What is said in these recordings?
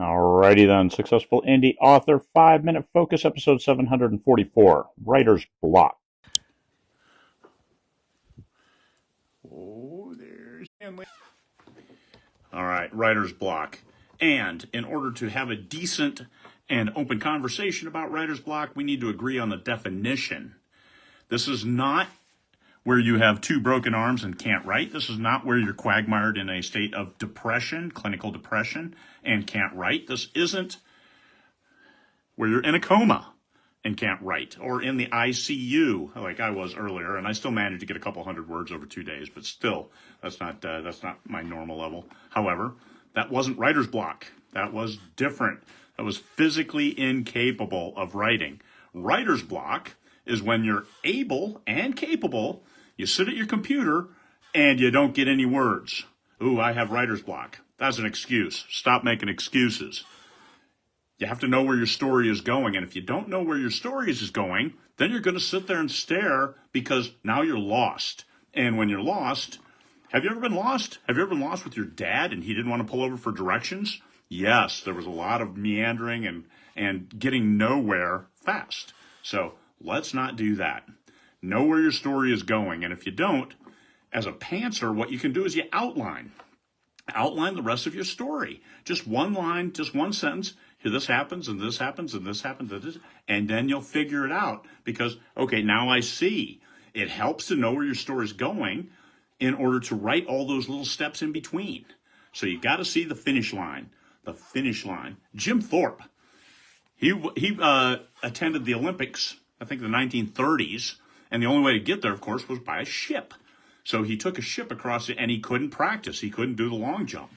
Alrighty then, Successful Indie Author 5-Minute Focus, episode 744, Writer's Block. Oh, there's Stanley. All right, writer's block. And in order to have a decent and open conversation about writer's block, we need to agree on the definition. This is not where you have two broken arms and can't write. This is not where you're quagmired in a state of depression, clinical depression, and can't write. This isn't where you're in a coma and can't write, or in the ICU like I was earlier, and I still managed to get a couple hundred words over 2 days, but still, that's not my normal level. However, that wasn't writer's block. That was different. That was physically incapable of writing. Writer's block is when you're able and capable, you sit at your computer, and you don't get any words. Ooh, I have writer's block. That's an excuse. Stop making excuses. You have to know where your story is going. And if you don't know where your story is going, then you're going to sit there and stare because now you're lost. And when you're lost, have you ever been lost? Have you ever been lost with your dad and he didn't want to pull over for directions? Yes, there was a lot of meandering and getting nowhere fast. So let's not do that. Know where your story is going. And if you don't, as a pantser, what you can do is you outline. Outline the rest of your story. Just one line, just one sentence. Here, this happens, and this happens, and this happens, and then you'll figure it out. Because, okay, now I see. It helps to know where your story's going in order to write all those little steps in between. So you got to see the finish line. The finish line. Jim Thorpe, he attended the Olympics, I think the 1930s, and the only way to get there, of course, was by a ship. So he took a ship across it, and he couldn't practice. He couldn't do the long jump.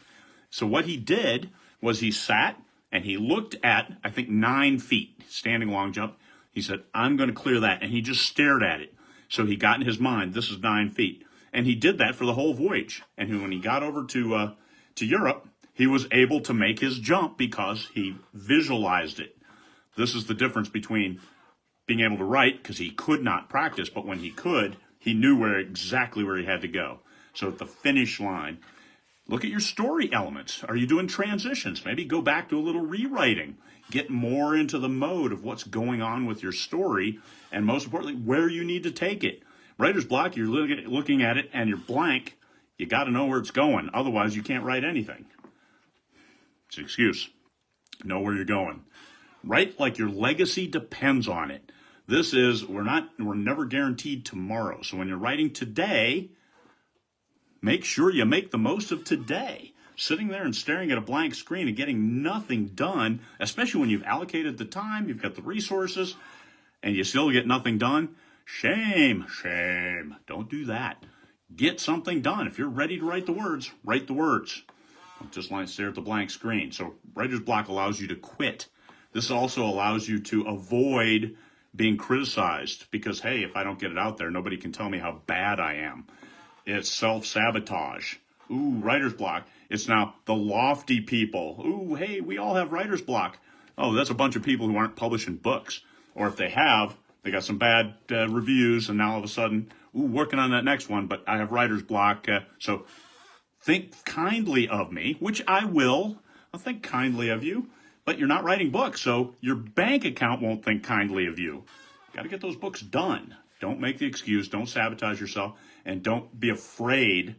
So what he did was he sat and he looked at, I think, 9 feet, standing long jump. He said, I'm going to clear that. And he just stared at it. So he got in his mind, this is 9 feet. And he did that for the whole voyage. And when he got over to Europe, he was able to make his jump because he visualized it. This is the difference between being able to write, because he could not practice, but when he could, he knew exactly where he had to go. So at the finish line, look at your story elements. Are you doing transitions? Maybe go back to a little rewriting. Get more into the mode of what's going on with your story, and most importantly, where you need to take it. Writer's block, you're looking at it and you're blank. You got to know where it's going. Otherwise, you can't write anything. It's an excuse. Know where you're going. Write like your legacy depends on it. This is, we're never guaranteed tomorrow. So when you're writing today, make sure you make the most of today. Sitting there and staring at a blank screen and getting nothing done, especially when you've allocated the time, you've got the resources, and you still get nothing done, shame, shame. Don't do that. Get something done. If you're ready to write the words, write the words. Don't just stare at the blank screen. So writer's block allows you to quit. This also allows you to avoid being criticized because, hey, if I don't get it out there, nobody can tell me how bad I am. It's self-sabotage. Ooh, writer's block. It's now the lofty people. Ooh, hey, we all have writer's block. Oh, that's a bunch of people who aren't publishing books. Or if they have, they got some bad reviews, and now all of a sudden, ooh, working on that next one, but I have writer's block. So think kindly of me, which I will. I'll think kindly of you. But you're not writing books, so your bank account won't think kindly of you. Got to get those books done. Don't make the excuse. Don't sabotage yourself. And don't be afraid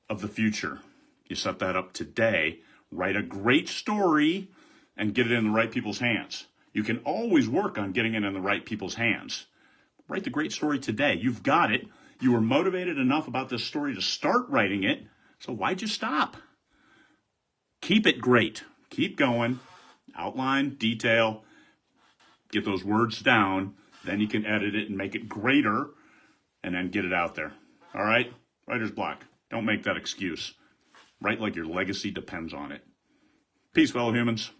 of the future. You set that up today. Write a great story and get it in the right people's hands. You can always work on getting it in the right people's hands. Write the great story today. You've got it. You were motivated enough about this story to start writing it. So why'd you stop? Keep it great. Keep going. Outline, detail, get those words down, then you can edit it and make it greater, and then get it out there. All right? Writer's block. Don't make that excuse. Write like your legacy depends on it. Peace, fellow humans.